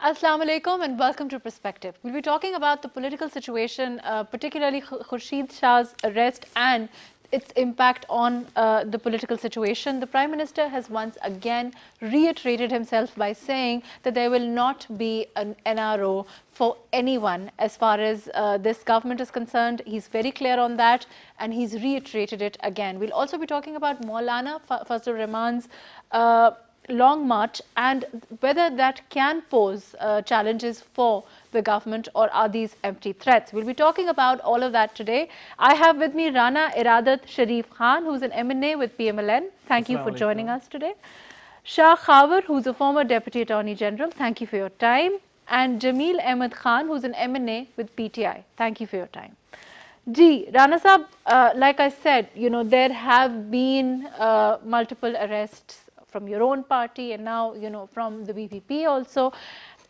Assalamu alaikum and welcome to Perspective. We'll be talking about the political situation, particularly Khurshid Shah's arrest and its impact on the political situation. The Prime Minister has once again reiterated himself by saying that there will not be an NRO for anyone as far as this government is concerned. He's very clear on that and he's reiterated it again. We'll also be talking about Maulana Fazlur Rahman's long march and whether that can pose challenges for the government or are these empty threats. We'll be talking about all of that today. I have with me Rana Iradat Sharif Khan, who's an MNA with PMLN. Thank you for joining us today. Shah Khawar, who's a former Deputy Attorney General. Thank you for your time. And Jameel Ahmed Khan, who's an MNA with PTI. Thank you for your time. Rana Sahab, like I said, there have been multiple arrests from your own party and now, from the BPP also.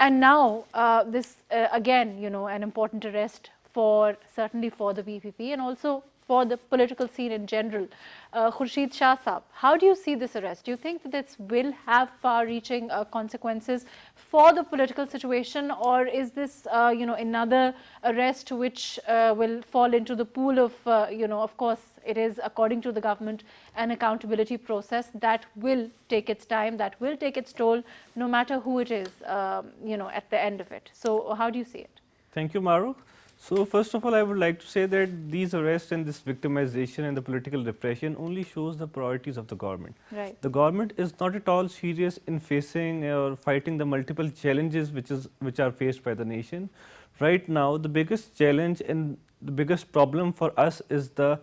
And now this, again, an important arrest certainly for the BPP and also for the political scene in general. Khurshid Shah Sahab, how do you see this arrest? Do you think that this will have far-reaching consequences for the political situation, or is this, another arrest which will fall into the pool of, of course, it is according to the government an accountability process that will take its time, that will take its toll, no matter who it is, at the end of it. So how do you see it? Thank you, Maru. So first of all, I would like to say that these arrests and this victimization and the political repression only shows the priorities of the government. Right. The government is not at all serious in facing or fighting the multiple challenges which are faced by the nation. Right now, the biggest challenge and the biggest problem for us is the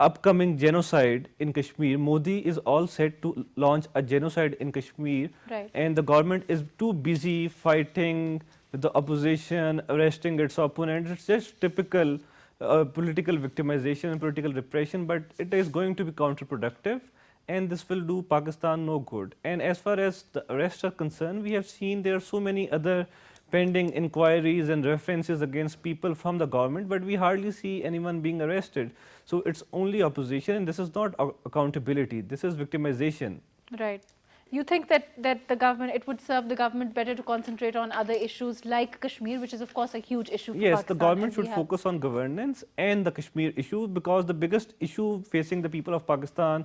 upcoming genocide in Kashmir. Modi is all set to launch a genocide in Kashmir, right, and the government is too busy fighting with the opposition, arresting its opponents. It's just typical political victimization and political repression, but it is going to be counterproductive and this will do Pakistan no good. And as far as the arrests are concerned, we have seen there are so many other pending inquiries and references against people from the government, but we hardly see anyone being arrested. So it's only opposition, and this is not accountability, this is victimization. Right. You think that the government, it would serve the government better to concentrate on other issues like Kashmir, which is of course a huge issue for Yes, Pakistan. the government should focus on governance and the Kashmir issue, because the biggest issue facing the people of Pakistan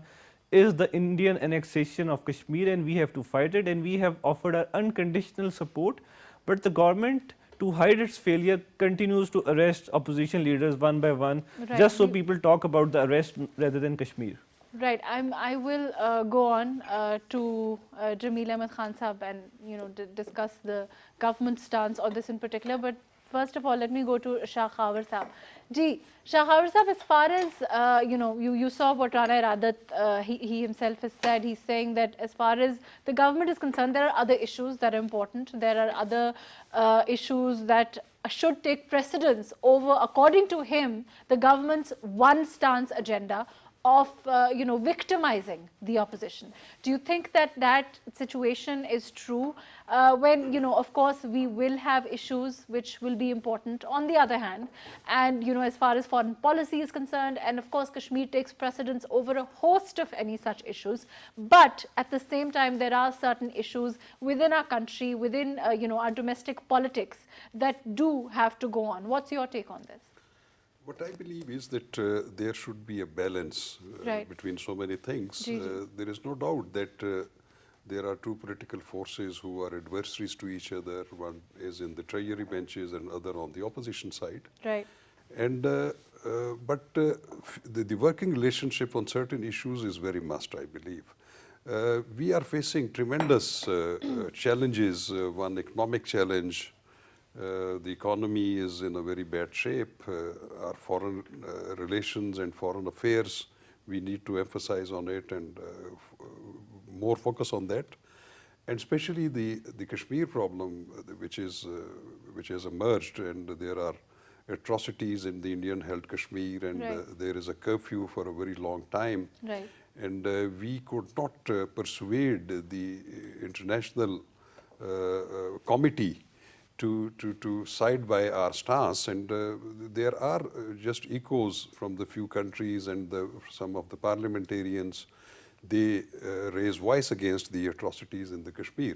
is the Indian annexation of Kashmir, and we have to fight it, and we have offered our unconditional support. But the government, to hide its failure, continues to arrest opposition leaders one by one, right, just so people talk about the arrest rather than Kashmir. Right. I will go on to Jameel Ahmed Khan Sahab and discuss the government stance on this in particular. But first of all, let me go to Shah Khawar Sahab. Shah Khawar Sahab, as far as you saw what Rana Iradat he himself has said. He's saying that as far as the government is concerned, there are other issues that are important. There are other issues that should take precedence over, according to him, the government's one stance agenda of victimizing the opposition. Do you think that situation is true when of course we will have issues which will be important on the other hand, and as far as foreign policy is concerned, and of course Kashmir takes precedence over a host of any such issues, but at the same time there are certain issues within our country, within our domestic politics that do have to go on. What's your take on this? What I believe is that there should be a balance right, between so many things. There is no doubt that there are two political forces who are adversaries to each other. One is in the treasury benches and other on the opposition side. Right. And but the working relationship on certain issues is very must, I believe. We are facing tremendous challenges. One economic challenge. The economy is in a very bad shape. Our foreign relations and foreign affairs, we need to emphasize on it and more focus on that. And especially the Kashmir problem, which has emerged, and there are atrocities in the Indian-held Kashmir, and right, there is a curfew for a very long time. Right. And we could not persuade the international committee to side by our stance, and there are just echoes from the few countries and some of the parliamentarians. They raise voice against the atrocities in the Kashmir.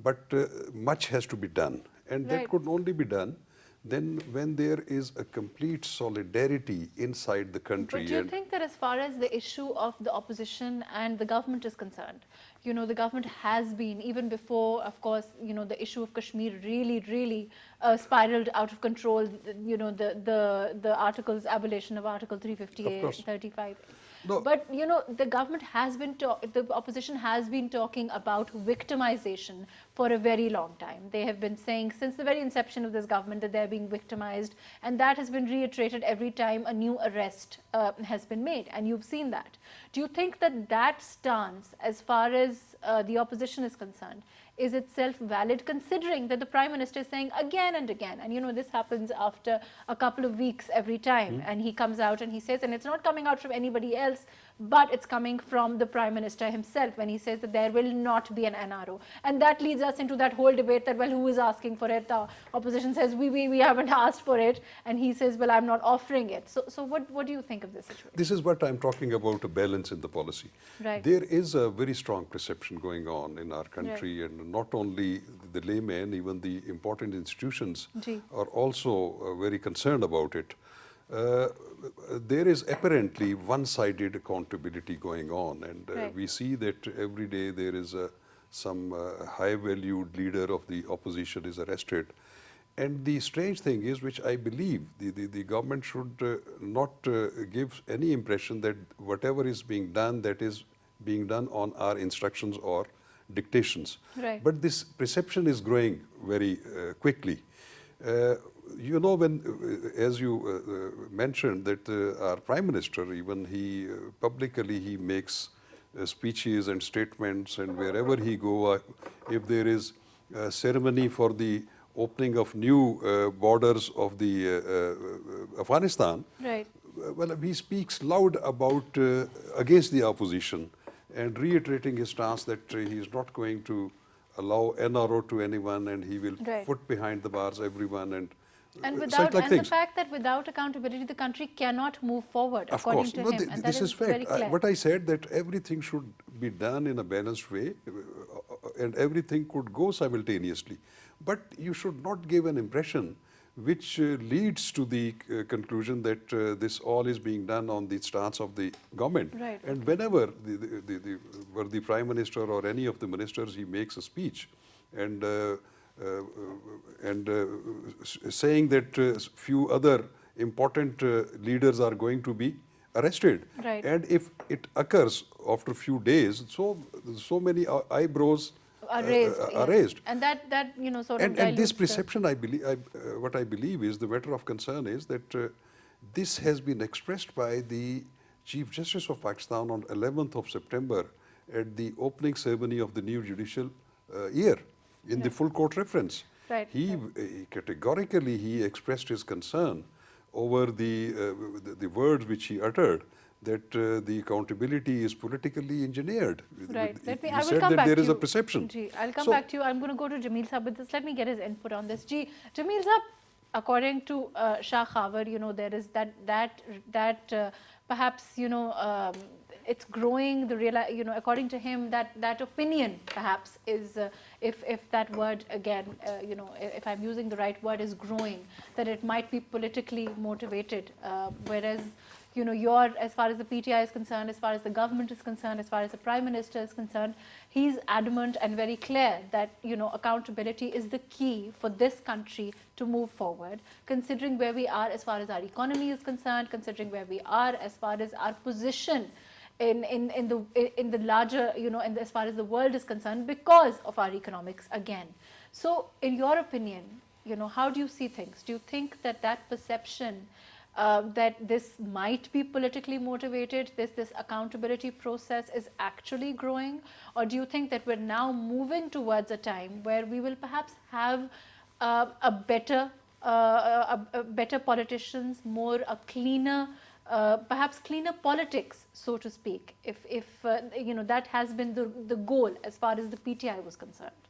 but much has to be done. And Right. that could only be done then when there is a complete solidarity inside the country. But do you and think that as far as the issue of the opposition and the government is concerned, you know, the government has been, even before, of course, you know, the issue of Kashmir really spiraled out of control, you know, the articles, abolition of Article 358, Of course. 35. No. But, you know, the government has been, the opposition has been talking about victimization for a very long time. They have been saying since the very inception of this government that they're being victimized, and that has been reiterated every time a new arrest has been made, and you've seen that. Do you think that that stance, as far as the opposition is concerned, is itself valid, considering that the Prime Minister is saying again and again, and you know, this happens after a couple of weeks every time, and he comes out and he says, and it's not coming out from anybody else, but it's coming from the Prime Minister himself when he says that there will not be an NRO. And that leads us into that whole debate that, well, who is asking for it? The opposition says, we haven't asked for it, and he says, well, I'm not offering it. So what do you think of this situation? This is what I'm talking about, a balance in the policy. Right. There is a very strong perception going on in our country, Right. and not only the layman, even the important institutions Ji. are also very concerned about it. There is apparently one-sided accountability going on, and Right. we see that every day there is some high-valued leader of the opposition is arrested. And the strange thing is, which I believe the government should not give any impression that whatever is being done, that is being done on our instructions or dictations. Right. But this perception is growing very quickly. You know, when, as you mentioned, that our Prime Minister, even he publicly he makes speeches and statements, and wherever he go, if there is a ceremony for the opening of new borders of the Afghanistan, Right. well, he speaks loud about against the opposition and reiterating his stance that he is not going to allow NRO to anyone, and he will Right. put behind the bars everyone, and And such without, like and things. the fact that without accountability, the country cannot move forward, Of according course, to no, him, and that this is is very fact. clear. What I said, that everything should be done in a balanced way, and everything could go simultaneously. But you should not give an impression which leads to the conclusion that this all is being done on the stance of the government. Right. And whenever the Prime Minister or any of the ministers, he makes a speech and saying that few other important leaders are going to be arrested. Right. And if it occurs after a few days, so many eyebrows Are raised, are yes. raised. And that you know, sort of And this dilutes the- perception, I believe, what I believe is the matter of concern is that this has been expressed by the Chief Justice of Pakistan on 11th of September at the opening ceremony of the new judicial year in the full court reference. Right, He categorically he expressed his concern over the words which he uttered, that the accountability is politically engineered. Right. Let me. He I will said come that back there to is you. a perception. Ji, I'll come So- back to you. I'm going to go to Jameel Saab with this. Let me get his input on this. Ji, Jameel Saab, according to Shah Khawar, you know, there is that perhaps, you know, it's growing. You know, according to him, that opinion perhaps is, if that word again, you know, if I'm using the right word, is growing, that it might be politically motivated, whereas, you know, as far as the PTI is concerned, as far as the government is concerned, as far as the Prime Minister is concerned, he's adamant and very clear that, you know, accountability is the key for this country to move forward, considering where we are as far as our economy is concerned, considering where we are as far as our position in the larger, you know, and as far as the world is concerned, because of our economics again. So in your opinion, you know, how do you see things? Do you think that perception that this might be politically motivated, this accountability process is actually growing? Or do you think that we're now moving towards a time where we will perhaps have a better politicians, a cleaner, perhaps cleaner politics, so to speak, if you know, that has been the goal as far as the PTI was concerned?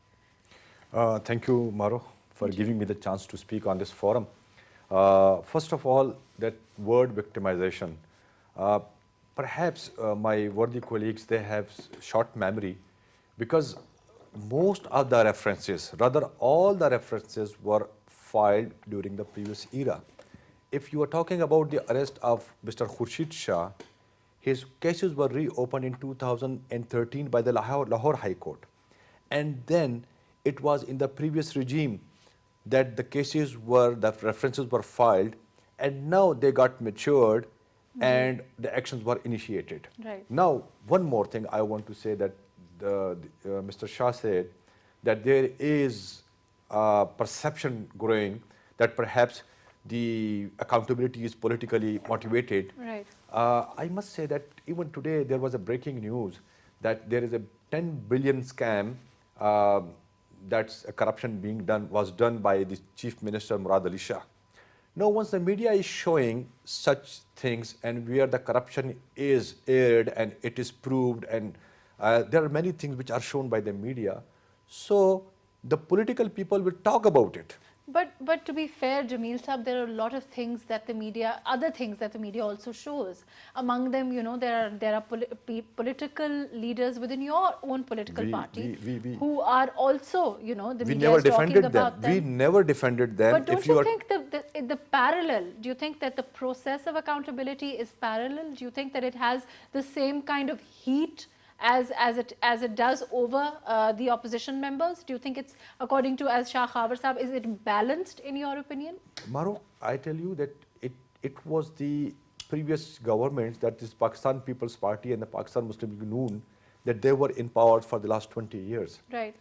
Thank you, Maro, for giving me the chance to speak on this forum. First of all, that word victimization. Perhaps my worthy colleagues, they have short memory, because most of the references, rather all the references were filed during the previous era. If you are talking about the arrest of Mr. Khurshid Shah, his cases were reopened in 2013 by the Lahore High Court. And then it was in the previous regime that the references were filed, and now they got matured and the actions were initiated. Right. Now, one more thing I want to say that Mr. Shah said that there is a perception growing that perhaps the accountability is politically motivated. Right. I must say that even today there was a breaking news that there is a 10 billion scam that's a corruption was done by the Chief Minister Murad Ali Shah. Now, once the media is showing such things and where the corruption is aired and it is proved, and there are many things which are shown by the media, so the political people will talk about it. But to be fair, Jameel Saab, there are a lot of things that the media, other things that the media also shows. Among them, there are political leaders within your own political party who are also, the media is talking about them. We never defended them. But don't you think the parallel, do you think that the process of accountability is parallel? Do you think that it has the same kind of heat as it does over the opposition members? Do you think it's, according to as Shah Khabar Saab, is it balanced in your opinion? Maro, I tell you that it was the previous governments, that is Pakistan People's Party and the Pakistan Muslim League Noon, that they were in power for the last 20 years. Right.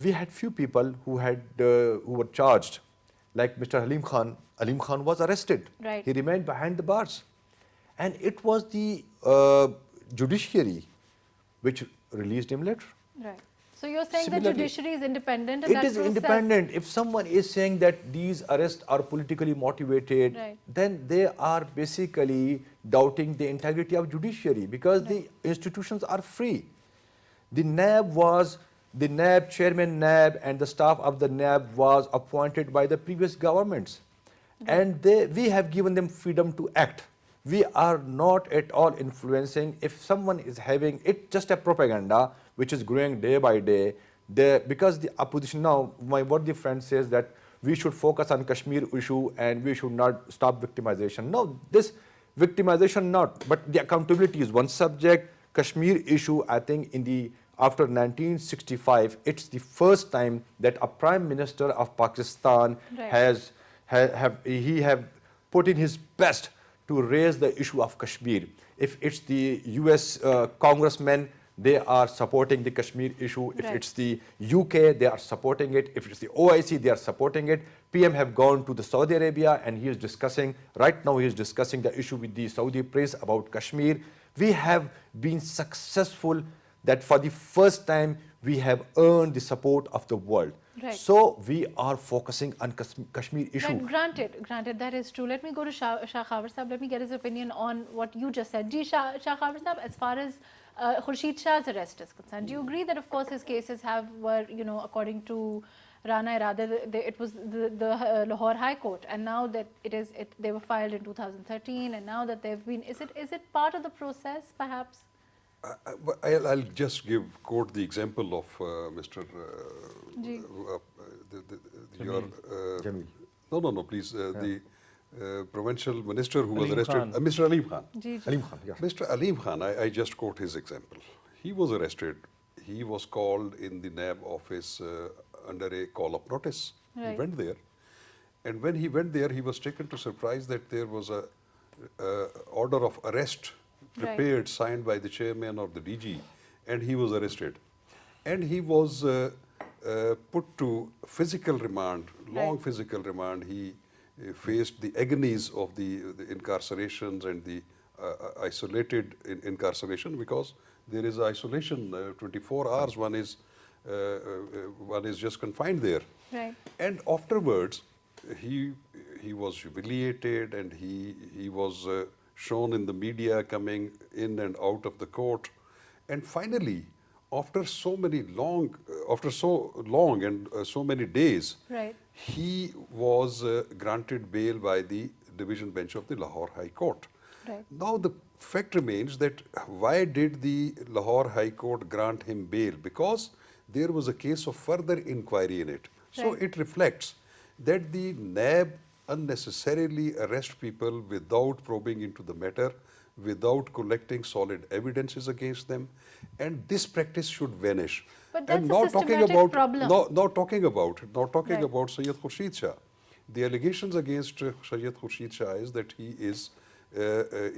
We had few people who were charged, like Mr. Halim Khan. Halim Khan was arrested. Right. He remained behind the bars. And it was the judiciary which released him later. Right. So you're saying the Similarly, judiciary is independent and it that is process, independent. If someone is saying that these arrests are politically motivated, Right. then they are basically doubting the integrity of judiciary, because the institutions are free. The NAB chairman NAB and the staff of the NAB was appointed by the previous governments. And we have given them freedom to act. We are not at all influencing. If someone is having it, just a propaganda which is growing day by day, because the opposition now, my worthy friend says that we should focus on Kashmir issue and we should not stop victimization. No, this victimization not, but the accountability is one subject. Kashmir issue, I think after 1965, it's the first time that a Prime Minister of Pakistan Right. have put in his best to raise the issue of Kashmir. If it's the US congressmen, they are supporting the Kashmir issue. If Right. it's the UK, they are supporting it. If it's the OIC, they are supporting it. PM have gone to the Saudi Arabia and he is discussing, right now he is discussing the issue with the Saudi prince about Kashmir. We have been successful that for the first time we have earned the support of the world. Right. So we are focusing on Kashmir issue. Right, granted, that is true. Let me go to Shah Khabar Saab. Let me get his opinion on what you just said. Shah Khabar Saab, as far as Khurshid Shah's arrest is concerned, do you agree that, of course, his cases were, according to Rana Irada, it was the Lahore High Court, and now that they were filed in 2013, and now that they've been, is it part of the process, perhaps? I'll just quote the example of Mr. Ji. Jamil. No, please. The provincial minister who was Aleem arrested, Khan. Mr. Aleem Khan. Ji. Halim Khan, yeah. Mr. Aleem Khan, I just quote his example. He was arrested. He was called in the NAB office under a call-up notice. Right. He went there. And when he went there, he was taken to surprise that there was a order of arrest prepared, signed by the chairman or the DG, and he was arrested. And he was put to physical remand, long Right. physical remand. He faced the agonies of the incarcerations and the isolated incarceration, because there is isolation 24 hours. One is just confined there. Right. And afterwards, he was humiliated, and he was shown in the media coming in and out of the court. And finally, after so long and so many days, Right. he was granted bail by the division bench of the Lahore High Court. Right. Now the fact remains that why did the Lahore High Court grant him bail? Because there was a case of further inquiry in it. So Right. it reflects that the NAB unnecessarily arrest people without probing into the matter, without collecting solid evidences against them, and this practice should vanish. But And that's a not talking systematic about problem. not talking Right. about Sayyid Khurshid Shah. The allegations against Sayyid Khurshid Shah is that he is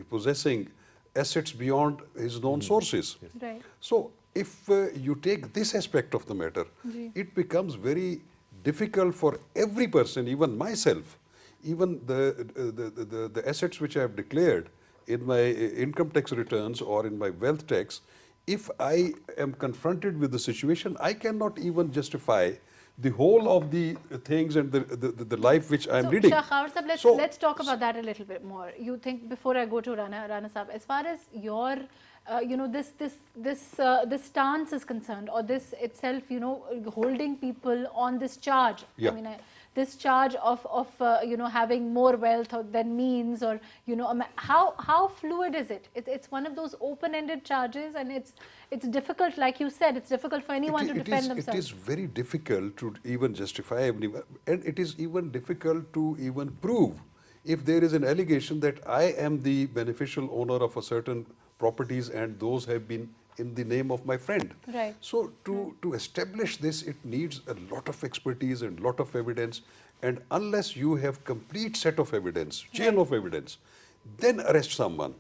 possessing assets beyond his known sources. Right. So if you take this aspect of the matter, it becomes very difficult for every person, even myself, even the assets which I have declared in my income tax returns or in my wealth tax, if I am confronted with the situation, I cannot even justify the whole of the things and the life which I am So, leading. Shah Khawar Sahab, So- let's talk about that a little bit more. You think, before I go to Rana Sahab, as far as your, this stance is concerned, or this itself, holding people on this charge. Yeah. I mean, this charge of having more wealth than means, or how fluid is it? It's one of those open-ended charges, and it's difficult, like you said, it's difficult for anyone to defend themselves. It is very difficult to even justify anyone, and it is even difficult to even prove if there is an allegation that I am the beneficial owner of a certain properties and those have been in the name of my friend. Right. So to establish this, it needs a lot of expertise and lot of evidence, and unless you have complete set of evidence, chain of evidence, then arrest someone.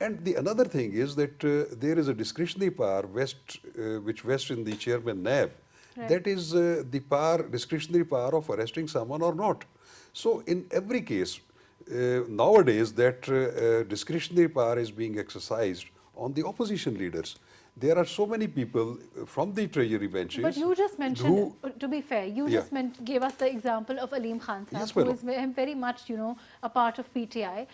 And the another thing is that there is a discretionary power which vests in the chairman NAB. Right. That is the power, discretionary power of arresting someone or not. So in every case, nowadays that discretionary power is being exercised on the opposition leaders. There are so many people from the treasury benches. But you just mentioned, who- to be fair, you Yeah. just gave us the example of Aleem Khan Sahab, Yes, who madam. is very much, a part of PTI,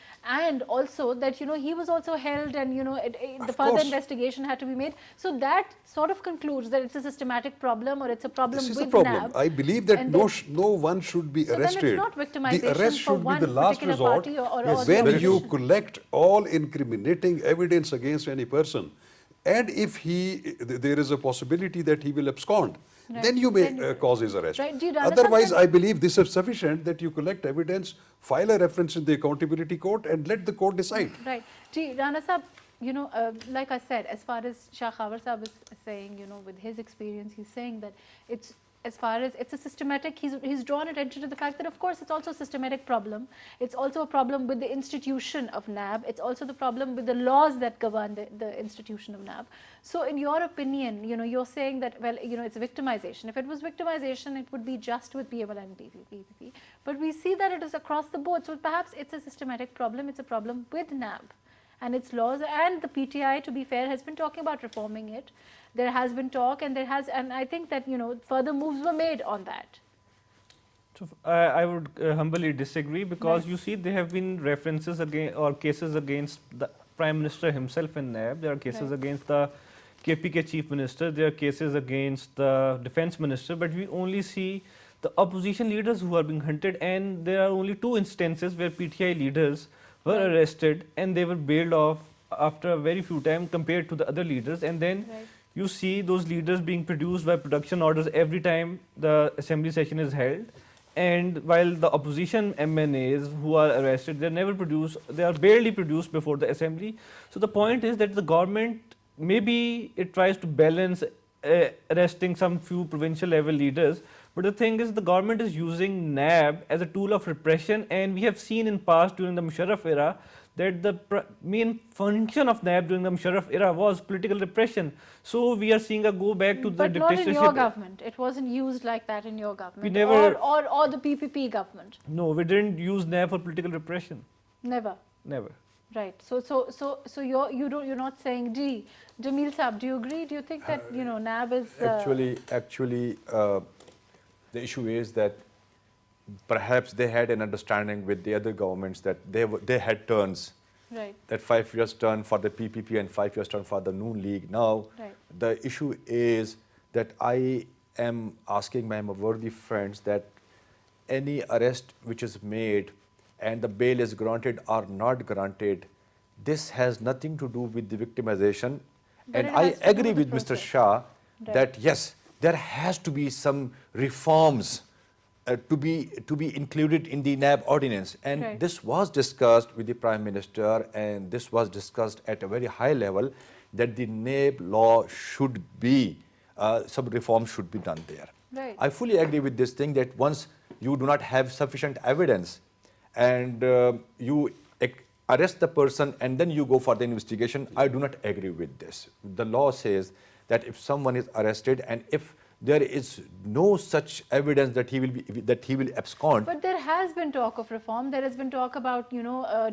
and also that, he was also held, and, the Of further course. investigation had to be made. So that sort of concludes that it's a systematic problem, or it's a problem This is with the problem. NAB. I believe that And no one should be So then it's arrested. not victimization The arrest for should be one the last particular resort party or when the you opposition. collect all incriminating evidence against any person, and if there is a possibility that he will abscond, Right. then you may Then you- cause his arrest. Right. Do you understand Otherwise, that- I believe this is sufficient that you collect evidence, file a reference in the accountability court, and let the court decide. Right. Rana Sahab, like I said, as far as Shah Khawar Sahab is saying, with his experience, he's saying that it's, as far as it's a systematic, he's drawn attention to the fact that, of course, it's also a systematic problem. It's also a problem with the institution of NAB. It's also the problem with the laws that govern the institution of NAB. So in your opinion, you're saying that, well, it's victimization. If it was victimization, it would be just with PML and PPP. But we see that it is across the board. So perhaps it's a systematic problem. It's a problem with NAB and its laws, and the PTI, to be fair, has been talking about reforming it. There has been talk, and I think that, further moves were made on that. So I would humbly disagree, because Right. you see there have been references or cases against the Prime Minister himself in NAB. There are cases Right. against the KPK Chief Minister. There are cases against the Defence Minister. But we only see the opposition leaders who are being hunted, and there are only 2 instances where PTI leaders were Right. arrested and they were bailed off after a very few time compared to the other leaders. And then Right. you see those leaders being produced by production orders every time the assembly session is held. And while the opposition MNAs who are arrested, they are barely produced before the assembly. So the point is that the government, maybe it tries to balance arresting some few provincial level leaders, but the thing is the government is using NAB as a tool of repression, and we have seen in past during the Musharraf era that the main function of NAB during the Musharraf era was political repression. So we are seeing a go back to the But not in dictatorship. your government. It wasn't used like that in your government. We never- or the PPP government. No, we didn't use NAB for political repression. Never. Never. Right. So you're not saying, Jameel Saab, do you agree? Do you think that NAB is Actually, the issue is that perhaps they had an understanding with the other governments that they had turns, right? that 5 years turn for the PPP and 5 years turn for the Noon League. Now, Right. the issue is that I am asking my worthy friends that any arrest which is made and the bail is granted or not granted, this has nothing to do with the victimization. But And it I has to do agree with the with Mr. process. Shah Right. that yes, there has to be some reforms to be included in the NAB ordinance, and Right. this was discussed with the Prime Minister, and this was discussed at a very high level that the NAB law should be some reforms should be done there. Right. I fully agree with this thing that once you do not have sufficient evidence and you arrest the person and then you go for the investigation, I do not agree with this. The law says that if someone is arrested and if there is no such evidence that he will abscond. But there has been talk of reform. There has been talk about,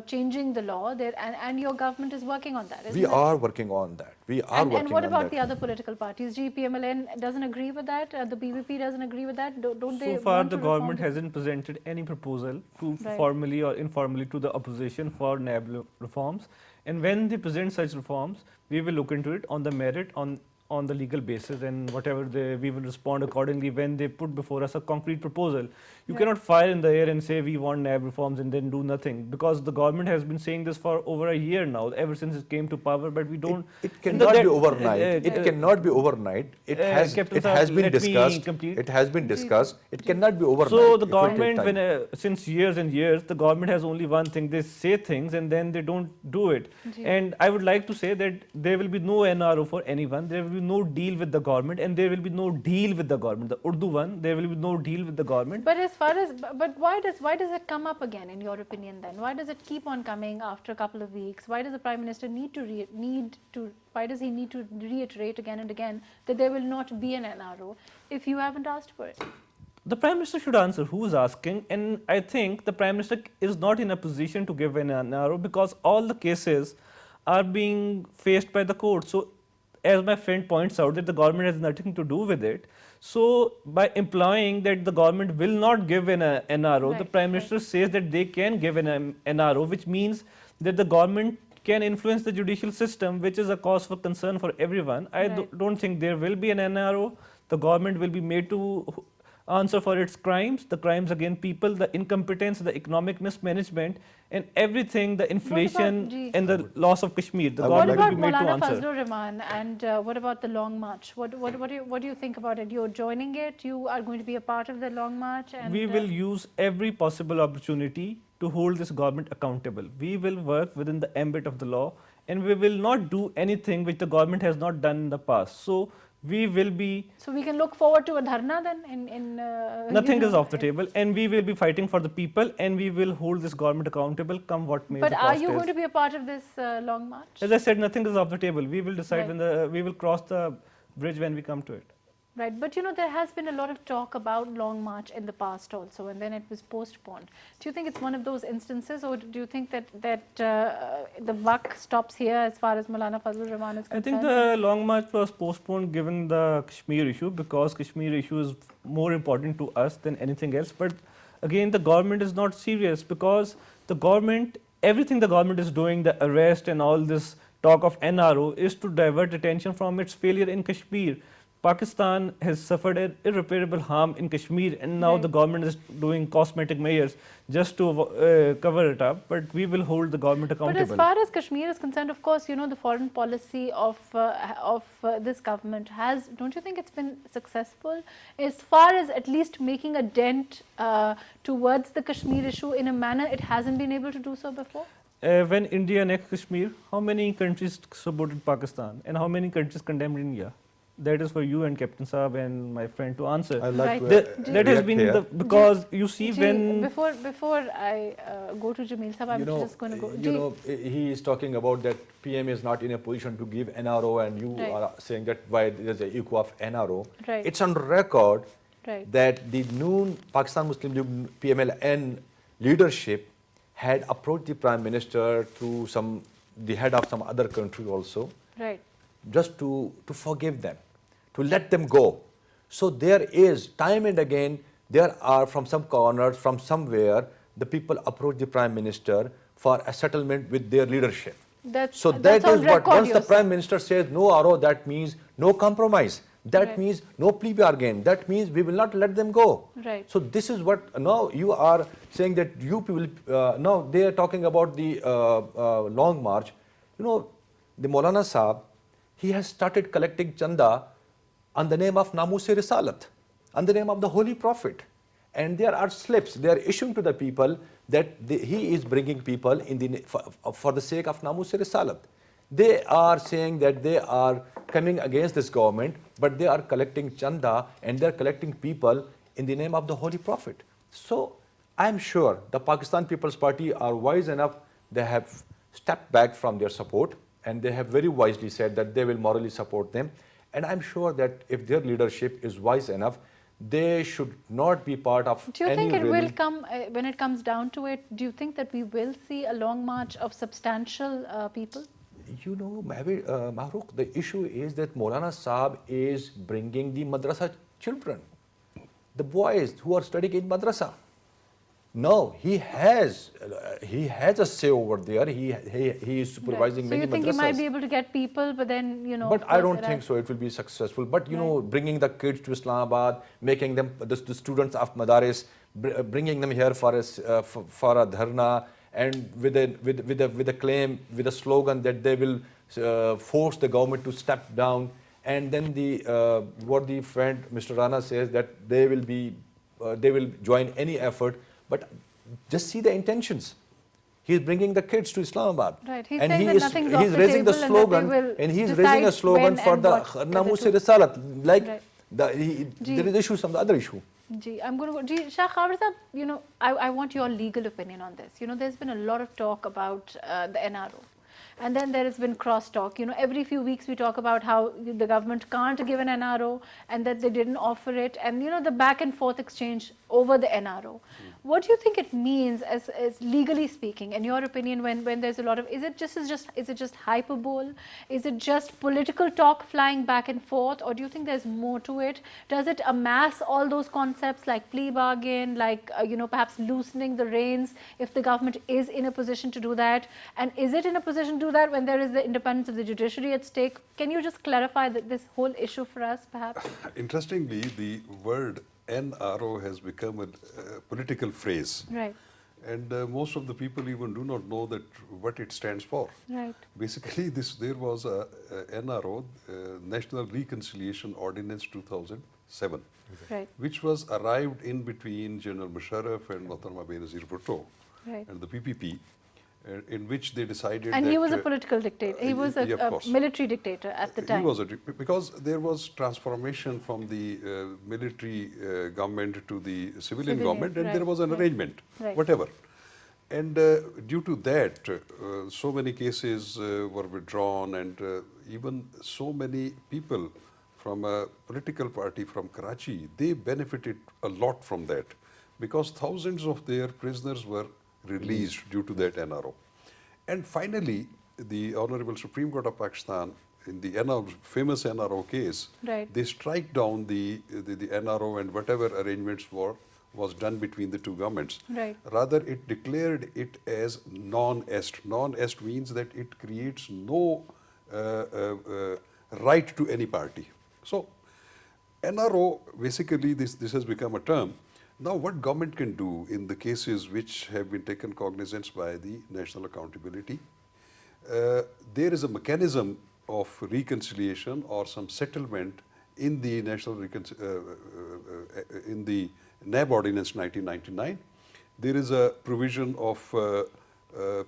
changing the law. There, and your government is working on that, isn't We it? are working on that. We are working on that. And what about the other political parties? GPMLN doesn't agree with that. The BBP doesn't agree with that. Don't they? So far, want the to reform government the- hasn't presented any proposal to Right. formally or informally to the opposition for NAB reforms. And when they present such reforms, we will look into it on the merit, on the legal basis, and whatever we will respond accordingly when they put before us a concrete proposal. You Right. cannot fire in the air and say we want NAB reforms and then do nothing, because the government has been saying this for over a year now, ever since it came to power, but we don't. It and cannot that- be overnight. It uh, cannot be overnight. It has Captain it Saab, has been let me discussed. complete. It has been discussed. It cannot be overnight. So the It will take government, time. since years and years, the government has only one thing: they say things and then they don't do it. Ji. And I would like to say that there will be no NRO for anyone. There will be no deal with the government, and there will be no deal with the government. The Urdu one, there will be no deal with the government. But as far as, but why does it come up again, in your opinion? Then why does it keep on coming after a couple of weeks? Why does the Prime Minister why does he need to reiterate again and again that there will not be an NRO if you haven't asked for it? The Prime Minister should answer who is asking, and I think the Prime Minister is not in a position to give an NRO because all the cases are being faced by the court. So, as my friend points out, that the government has nothing to do with it. So, by implying that the government will not give an NRO, the Right, Prime right. Minister says that they can give an NRO, which means that the government can influence the judicial system, which is a cause for concern for everyone. I Right. don't think there will be an NRO. The government will be made to answer for its crimes, the crimes against people, the incompetence, the economic mismanagement, and everything, the inflation Ji? and the loss of Kashmir. The I would What government about will be made to Maulana answer. Fazlur Rahman, and what about the Long March? What do you think about it? You're joining it? You are going to be a part of the Long March? And We will use every possible opportunity to hold this government accountable. We will work within the ambit of the law, and we will not do anything which the government has not done in the past. So we will be, So we can look forward to a dharna then? nothing is off the table, and we will be fighting for the people, and we will hold this government accountable, come what may. But the are cost you is. going to be a part of this Long March? As I said, nothing is off the table. We will decide Right. we will cross the bridge when we come to it. Right, but there has been a lot of talk about Long March in the past also, and then it was postponed. Do you think it's one of those instances, or do you think that the buck stops here as far as Maulana Fazlur Rahman is I concerned? think the Long March was postponed given the Kashmir issue, because Kashmir issue is more important to us than anything else. But again, the government is not serious, because the government, everything the government is doing, the arrest and all this talk of NRO, is to divert attention from its failure in Kashmir. Pakistan has suffered an irreparable harm in Kashmir, and now Right. the government is doing cosmetic measures just to cover it up. But we will hold the government But accountable. as far as Kashmir is concerned, of course, the foreign policy of this government has, don't you think it's been successful as far as at least making a dent towards the Kashmir issue in a manner it hasn't been able to do so before? When India annexed Kashmir, how many countries supported Pakistan and how many countries condemned India? That is for you and Captain Saab and my friend to answer. I'd like Right. to That has react been here. because you see Ji, when before I go to Jameel Sahab, I'm just going to go. Ji, he is talking about that PM is not in a position to give NRO, and you Right. are saying that why there's a echo of NRO. Right. It's on record Right. that the noon Pakistan Muslim League PMLN leadership had approached the Prime Minister through the head of some other country also, Right. just to forgive them, to let them go. So there is, time and again, there are from some corners, from somewhere, the people approach the Prime Minister for a settlement with their leadership. That's So that's that on is what, record, once the you're Prime Minister says no RO, that means no compromise. That Right. means no plea bargain. That means we will not let them go. Right. So this is what, now you are saying that you people, now they are talking about the Long March. The Maulana Saab, he has started collecting chanda on the name of Namus-e Risalat, on the name of the Holy Prophet. And there are slips they are issuing to the people that he is bringing people in for the sake of Namus-e Risalat. They are saying that they are coming against this government, but they are collecting chanda and they are collecting people in the name of the Holy Prophet. So I am sure the Pakistan People's Party are wise enough, they have stepped back from their support and they have very wisely said that they will morally support them. And I'm sure that if their leadership is wise enough, they should not be part of Do you any think it really will come, when it comes down to it, do you think that we will see a long march of substantial people? You know, Mahrukh, the issue is that Maulana Saab is bringing the madrasa children, the boys who are studying in madrasa. No, he has a say over there. He is supervising So many you think madrasas. he might be able to get people, but then, you know... But of I course don't it think has- so. It will be successful. But you know, bringing the kids to Islamabad, making them the students of Madaris, bringing them here for a dharna, and with a claim, with a slogan that they will force the government to step down, and then what the friend Mr. Rana says that they will join any effort. But just see the intentions. He is bringing the kids to Islamabad. Right. He's And saying he that is nothing's off he's the raising the table and that they slogan, will and he's decide raising a slogan when for and the what the Namus-e two- Risalat. Like Right. there is issue, some other issue. Ji, I'm going to go. Ji, Shah Khabar Sahab, you know, I want your legal opinion on this. You know, there's been a lot of talk about the NRO. And then there has been cross-talk. You know, every few weeks we talk about how the government can't give an NRO and that they didn't offer it. And, you know, the back and forth exchange over the NRO. What do you think it means as legally speaking, in your opinion, when there's a lot of, is it just hyperbole? Is it just political talk flying back and forth? Or do you think there's more to it? Does it amass all those concepts like plea bargain, like, you know, perhaps loosening the reins if the government is in a position to do that? And is it in a position to do that when there is the independence of the judiciary at stake? Can you just clarify this whole issue for us, perhaps? Interestingly, the word NRO has become a political phrase. Right. And most of the people even do not know that what it stands for. Right. Basically, there was a NRO, National Reconciliation Ordinance 2007, Right. which was arrived in between General Musharraf and Mohtarama Benazir Bhutto Right. and the PPP, in which they decided And that... he was a political dictator. He was yeah, of a course. military dictator at the time. He was because there was transformation from the military government to the civilian government, and right, there was an right, arrangement, right. whatever. And due to that, so many cases were withdrawn, and even so many people from a political party from Karachi, they benefited a lot from that, because thousands of their prisoners were released due to that NRO. And finally, the Honorable Supreme Court of Pakistan, in the famous NRO case, Right. they strike down the NRO and whatever arrangements was done between the two governments. Right. Rather, it declared it as non-est. Non-est means that it creates no right to any party. So, NRO, basically, this has become a term. Now, what government can do in the cases which have been taken cognizance by the National Accountability, there is a mechanism of reconciliation or some settlement in the in the NAB Ordinance 1999. There is a provision of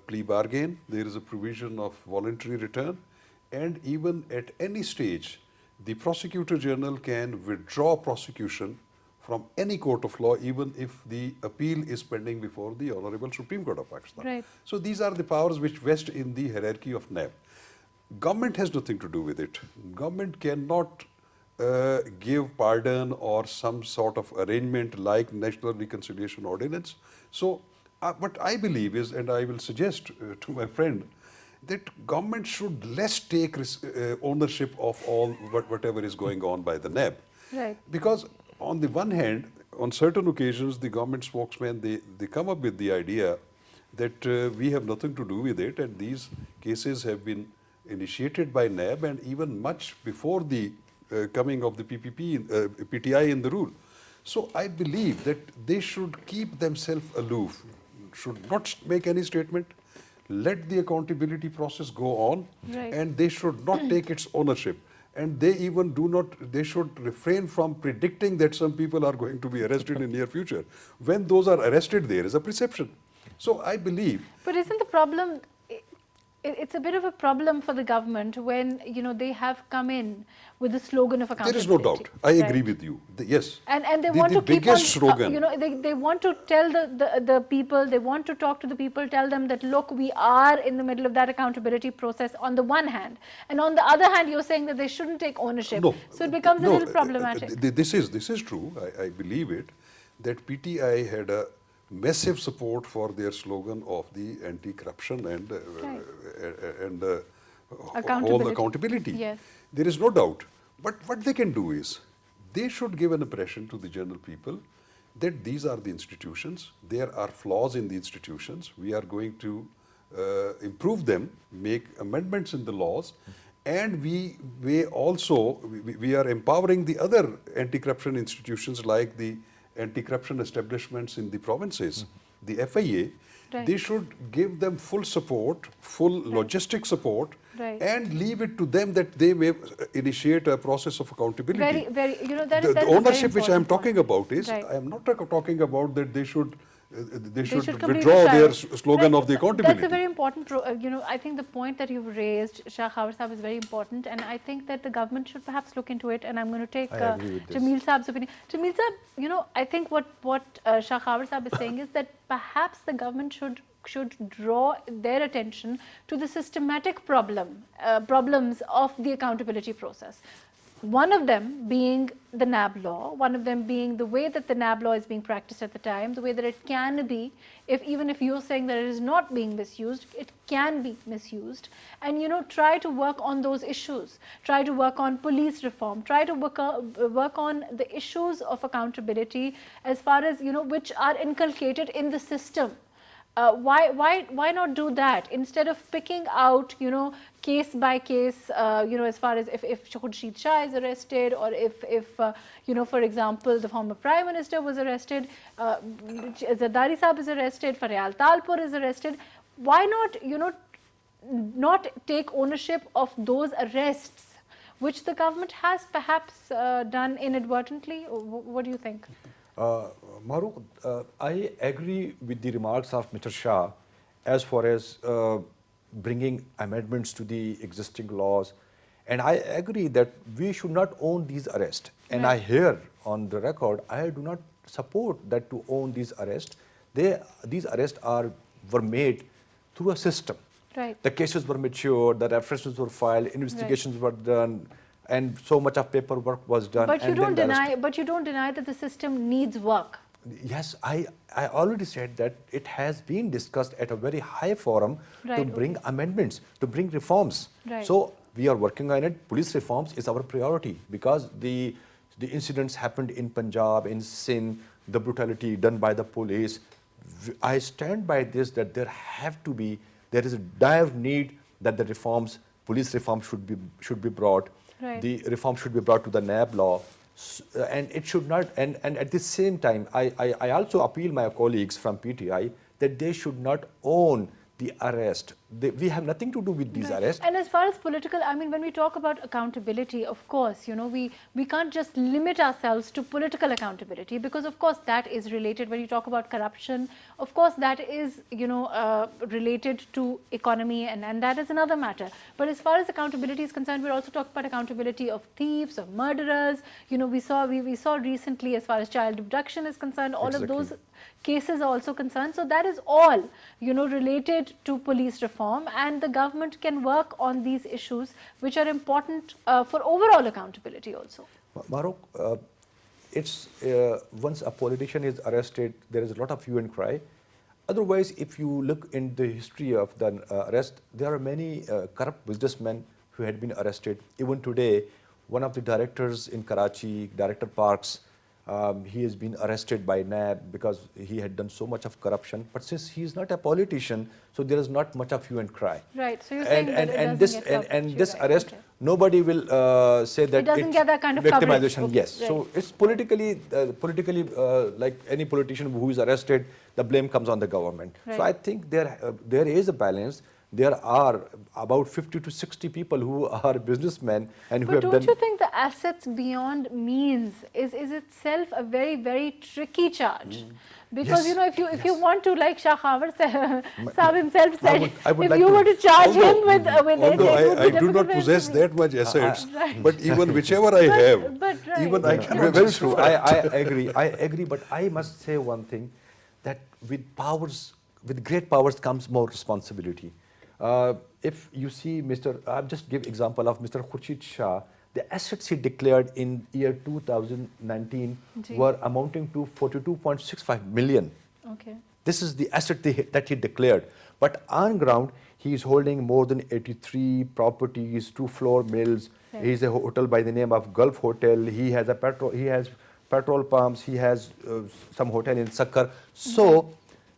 plea bargain, there is a provision of voluntary return, and even at any stage, the Prosecutor General can withdraw prosecution from any court of law, even if the appeal is pending before the Honorable Supreme Court of Pakistan. Right. So these are the powers which vest in the hierarchy of NAB. Government has nothing to do with it. Government cannot give pardon or some sort of arrangement like National Reconciliation Ordinance. So what I believe is, and I will suggest to my friend, that government should less take ownership of all whatever is going on by the NAB. Right. Because on the one hand, on certain occasions, the government spokesman, they come up with the idea that we have nothing to do with it, and these cases have been initiated by NAB and even much before the coming of the PTI in the rule. So I believe that they should keep themselves aloof, should not make any statement, let the accountability process go on, Right. and they should not take its ownership. and they even do not, they should refrain from predicting that some people are going to be arrested in near future. When those are arrested, there is a perception. So I believe But isn't the problem, it's a bit of a problem for the government when, they have come in with the slogan of accountability. there is no doubt. I agree right? with you. Yes. And they The- want the to keep on, biggest slogan. they want to tell the people, they want to talk to the people, tell them that, look, we are in the middle of that accountability process on the one hand. And on the other hand, you're saying that they shouldn't take ownership. No. So it becomes a No, little problematic. This is true. I believe it. That PTI had a massive support for their slogan of the anti-corruption and whole Accountability. accountability. Yes. There is no doubt. But what they can do is, they should give an impression to the general people that these are the institutions, there are flaws in the institutions, we are going to improve them, make amendments in the laws, and we may also, we are empowering the other anti-corruption institutions like the anti-corruption establishments in the provinces, the FIA. Right. They should give them full support, full logistic support, Right. and leave it to them that they may initiate a process of accountability. Very, that The is very ownership which I am important talking point. about is, Right. I am not talking about that they should completely withdraw shy their away. slogan Right. of the accountability. That's a very important, I think the point that you've raised, Shah Khawar Sahab, is very important, and I think that the government should perhaps look into it, and I'm going to take I agree with this. Jameel Sahab's opinion. Jameel Sahab, I think what Shah Khawar Sahab is saying is that perhaps the government should draw their attention to the systematic problems of the accountability process. One of them being the NAB law, one of them being the way that the NAB law is being practiced at the time, the way that it can be, even if you're saying that it is not being misused, it can be misused. And try to work on those issues, try to work on police reform, try to work on the issues of accountability as far as, which are inculcated in the system. Why not do that instead of picking out, case by case, as far as if Khurshid Shah is arrested, or if for example, the former Prime Minister was arrested, Zardari Sahab is arrested, Faryal Talpur is arrested. Why not, not take ownership of those arrests, which the government has perhaps done inadvertently? What do you think? Maruk, I agree with the remarks of Mr. Shah as far as bringing amendments to the existing laws, and I agree that we should not own these arrests. And Right. I hear on the record, I do not support that to own these arrests. These arrests were made through a system. Right. The cases were matured, the references were filed, investigations were done, and so much of paperwork was done. But you and then don't the deny. arrest- But you don't deny that the system needs work. Yes, I already said that it has been discussed at a very high forum to Right, bring amendments, to bring reforms. Right. So we are working on it. Police reforms is our priority because the incidents happened in Punjab, in Sindh, the brutality done by the police. I stand by this that there is a dire need that the reforms, police reforms should be brought. Right. The reform should be brought to the NAB law. And it should not, and at the same time, I also appeal my colleagues from PTI that they should not own the arrest. We have nothing to do with these Right. arrests. And as far as political, when we talk about accountability, of course, we can't just limit ourselves to political accountability, because of course that is related. When you talk about corruption, of course that is, related to economy, and that is another matter. But as far as accountability is concerned, we're also talking about accountability of thieves, of murderers. We saw recently, as far as child abduction is concerned, all of those cases are also concerned. So that is all, related to police reform, and the government can work on these issues which are important for overall accountability also. Maruk, it's once a politician is arrested, there is a lot of hue and cry. Otherwise, if you look in the history of the arrest, there are many corrupt businessmen who had been arrested. Even today, one of the directors in Karachi, Director Parks, he has been arrested by NAB because he had done so much of corruption. But since he is not a politician, so there is not much of hue and cry. Right. So you're saying that it doesn't get coverage. and this You're right. arrest, Okay. nobody will say that It doesn't get that kind of victimization. coverage. Yes. Okay, So right. it's politically like any politician who is arrested, the blame comes on the government. Right. So I think there is a balance there are about 50 to 60 people who are businessmen and who But have don't done. you think the assets beyond means is itself a very, very tricky charge? Because Yes, you know, if you yes. want to, like Shah Khawar Sahab himself I said, would if like you to- were to charge him Although- with Although it would be I do difficult not for him possess to be- that much assets, Right. but even whichever I have, but right. even I No, no, cannot Very true. justify I agree. I agree. But I must say one thing, that with powers, with great powers comes more responsibility. If you see I'll just give example of Mr. Khurshid Shah, the assets he declared in year 2019 Ji. were amounting to 42.65 million. Okay. This is the asset that he declared. But on ground, he is holding more than 83 properties, 2-floor mills. Right. He has a hotel by the name of Gulf Hotel. He has petrol pumps. He has some hotel in Sakkar. So,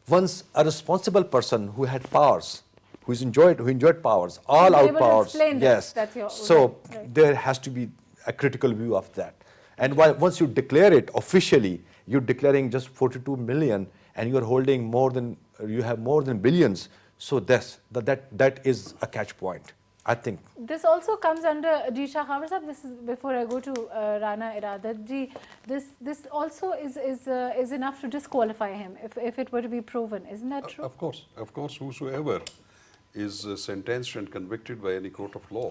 once a responsible person who had powers, who enjoyed powers, all You're out able to powers, explain that. yes. That's your- So right. there has to be a critical view of that. And once you declare it officially, you're declaring just 42 million, and you're holding you have more than billions. So that is a catch point, I think. This also comes under Shah Khawar Sahab. This is before I go to Rana Iradat ji. This also is enough to disqualify him if it were to be proven. Isn't that true? Of course, whosoever is sentenced and convicted by any court of law,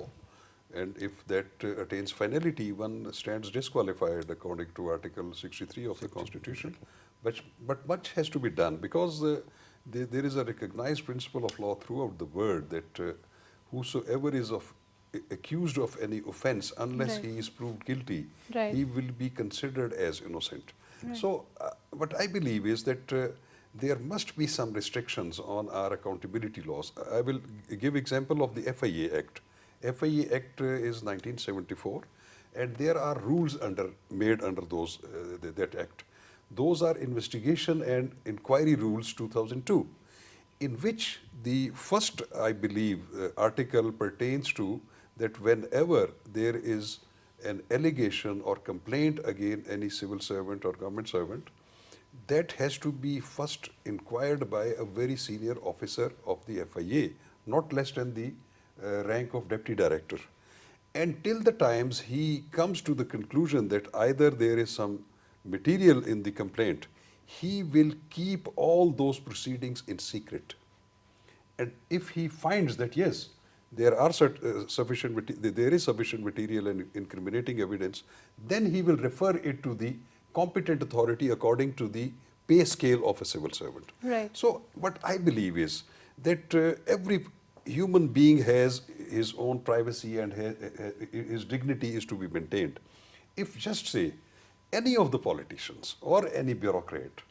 and if that attains finality, one stands disqualified according to Article 63 of the Constitution. But much has to be done, because there is a recognized principle of law throughout the world that whosoever is accused of any offense, unless Right. he is proved guilty, Right. he will be considered as innocent. So what I believe is that there must be some restrictions on our accountability laws. I will give example of the FIA Act. FIA Act is 1974, and there are rules made under that act. Those are investigation and inquiry rules 2002, in which the first, I believe, article pertains to that whenever there is an allegation or complaint against any civil servant or government servant, that has to be first inquired by a very senior officer of the FIA, not less than the rank of deputy director. And till the times he comes to the conclusion that either there is some material in the complaint, he will keep all those proceedings in secret. And if he finds that yes, there is sufficient material and incriminating evidence, then he will refer it to the competent authority according to the pay scale of a civil servant. Right. So what I believe is that every human being has his own privacy, and his dignity is to be maintained. If just say any of the politicians or any bureaucrat,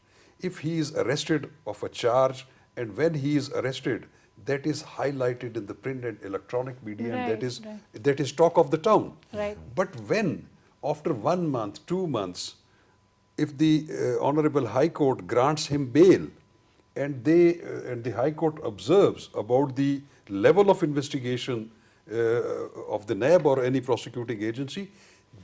if he is arrested of a charge, and when he is arrested, that is highlighted in the print and electronic media, and Right. that is talk of the town. Right. But when after 1 month, 2 months, if the Honorable High Court grants him bail, and the High Court observes about the level of investigation of the NAB or any prosecuting agency,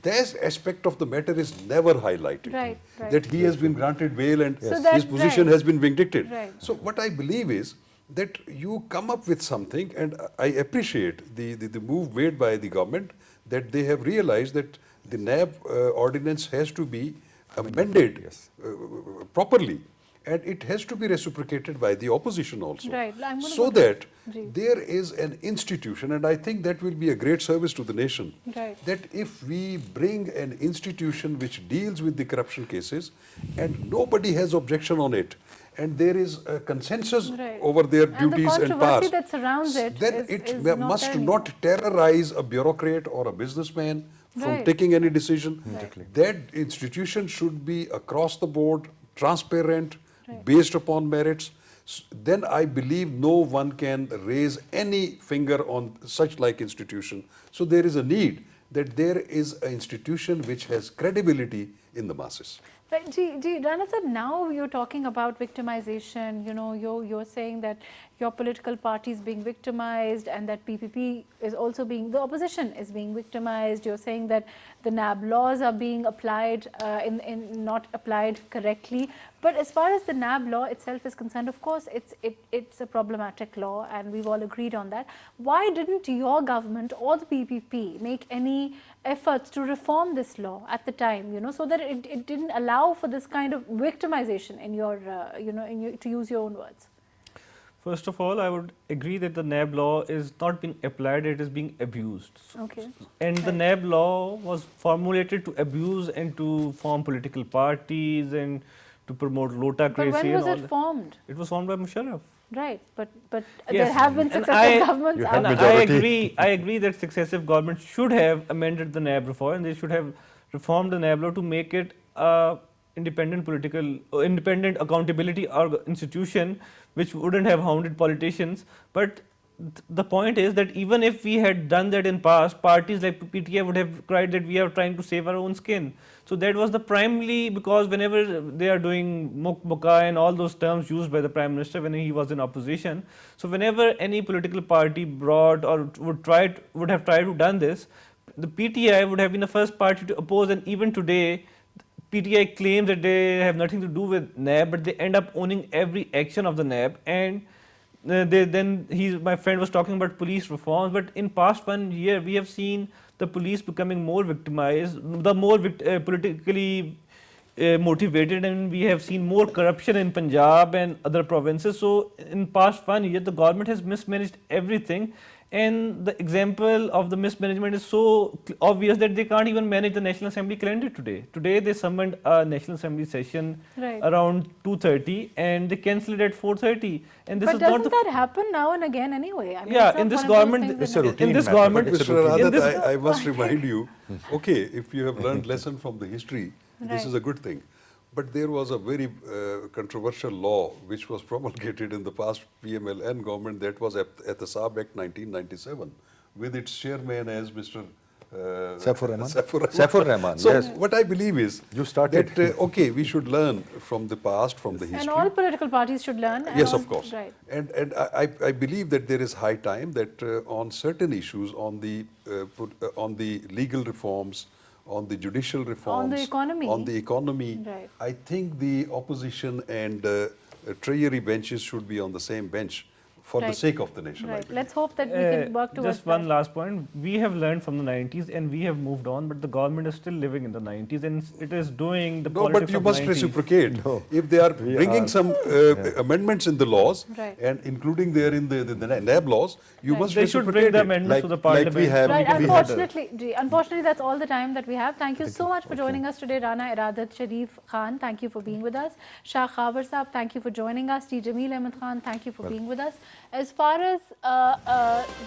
that aspect of the matter is never highlighted. Right, right. That he has been granted bail and So that- his position right. has been vindicated. Right. So what I believe is that you come up with something, and I appreciate the move made by the government, that they have realized that the NAB ordinance has to be amended Yes. properly, and it has to be reciprocated by the opposition also. Right. I'm gonna So go to- that Ji. there is an institution, and I think that will be a great service to the nation, Right. that if we bring an institution which deals with the corruption cases and nobody has objection on it, and there is a consensus Right. over their And the duties and controversy powers, that surrounds it then is- it is not must there not terrorize a bureaucrat or a businessman from Right. taking any decision. Exactly. That institution should be across the board, transparent, Right. based upon merits. Then I believe no one can raise any finger on such like institution. So there is a need that there is an institution which has credibility in the masses. But Rana sir, now you're talking about victimization. You know, you're saying that your political party is being victimized, and that PPP is also being, the opposition is being victimized. You're saying that the NAB laws are being applied not applied correctly. But as far as the NAB law itself is concerned, of course, it's a problematic law, and we've all agreed on that. Why didn't your government or the PPP make any efforts to reform this law at the time, you know, so that it didn't allow for this kind of victimization in your, to use your own words? First of all, I would agree that the NAB law is not being applied, it is being abused. Okay. And the NAB law was formulated to abuse and to form political parties and to promote lotacracy. But when was and all it that. formed? It was formed by Musharraf. Right, but there Yes. have been And successive governments. You have after. majority. I agree that successive governments should have amended the NAB reform, and they should have reformed the NAB law to make it a independent accountability institution which wouldn't have hounded politicians. But the point is that even if we had done that in past, parties like PTI would have cried that we are trying to save our own skin. So that was the primarily, because whenever they are doing mukmuka and all those terms used by the Prime Minister when he was in opposition, so whenever any political party brought or would have tried to done this, the PTI would have been the first party to oppose, and even today PTI claims that they have nothing to do with NAB, but they end up owning every action of the NAB. And my friend was talking about police reforms, but in past 1 year we have seen the police becoming more victimized, the more politically motivated, and we have seen more corruption in Punjab and other provinces. So in past 1 year the government has mismanaged everything, and the example of the mismanagement is so obvious that they can't even manage the National Assembly calendar today. Today they summoned a National Assembly session around 2:30 and they cancelled it at 4:30. And this But is not doesn't the that happen now and again anyway? I mean, Yeah, it's not in this one of those government, things it's that a happen. routine in this matter, government, but it's a Mr. routine. Radat, I must remind you, okay, if you have learned lesson from the history, this Right. is a good thing. But there was a very controversial law which was promulgated in the past PMLN government, that was Ehtisab Act 1997, with its chairman as Mr. Saifur Rahman. Saifur Rahman, So yes. what I believe is You started. that, okay, we should learn from the past, from the history. And all political parties should learn. and Yes, all- of course. Right. And I believe that there is high time that on certain issues, on the legal reforms, on the judicial reforms, economy. Right. I think the opposition and treasury benches should be on the same bench for the Right. sake of the nation. I Right. believe. Let's hope that we can work towards just one that. last point. We have learned from the 90s and we have moved on, but the government is still living in the 90s and it is doing the No, politics but you of the must 90s. reciprocate. No. If they are We bringing are- some amendments in the laws, Right. and including there in the NAB laws, you Right. must They should bring reciprocate the it. amendments to the Like we parliament. have- Right, we had unfortunately, that's all the time that we have. Thank you so much for joining us today, Rana Iradat Sharif Khan. Thank you for being with us. Shah Khabar Saab, thank you for joining us. T. Jameel Ahmed Khan, thank you for being with us. As far as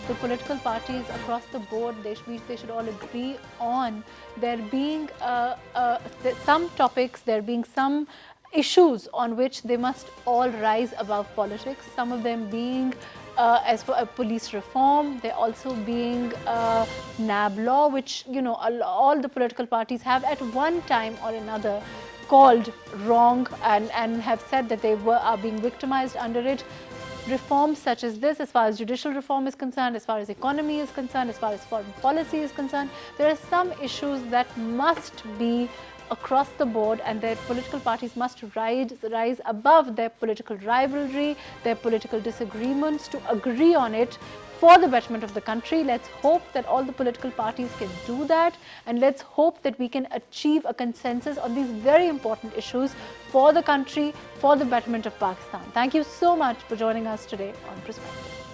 the political parties across the board, they should all agree on there being some topics, there being some issues on which they must all rise above politics. Some of them being as for police reform, there also being NAB law, which all the political parties have at one time or another called wrong and have said that they are being victimized under it. Reforms such as this, as far as judicial reform is concerned, as far as economy is concerned, as far as foreign policy is concerned, there are some issues that must be across the board, and their political parties must rise above their political rivalry, their political disagreements, to agree on it for the betterment of the country. Let's hope that all the political parties can do that, and let's hope that we can achieve a consensus on these very important issues for the country, for the betterment of Pakistan. Thank you so much for joining us today on Perspective.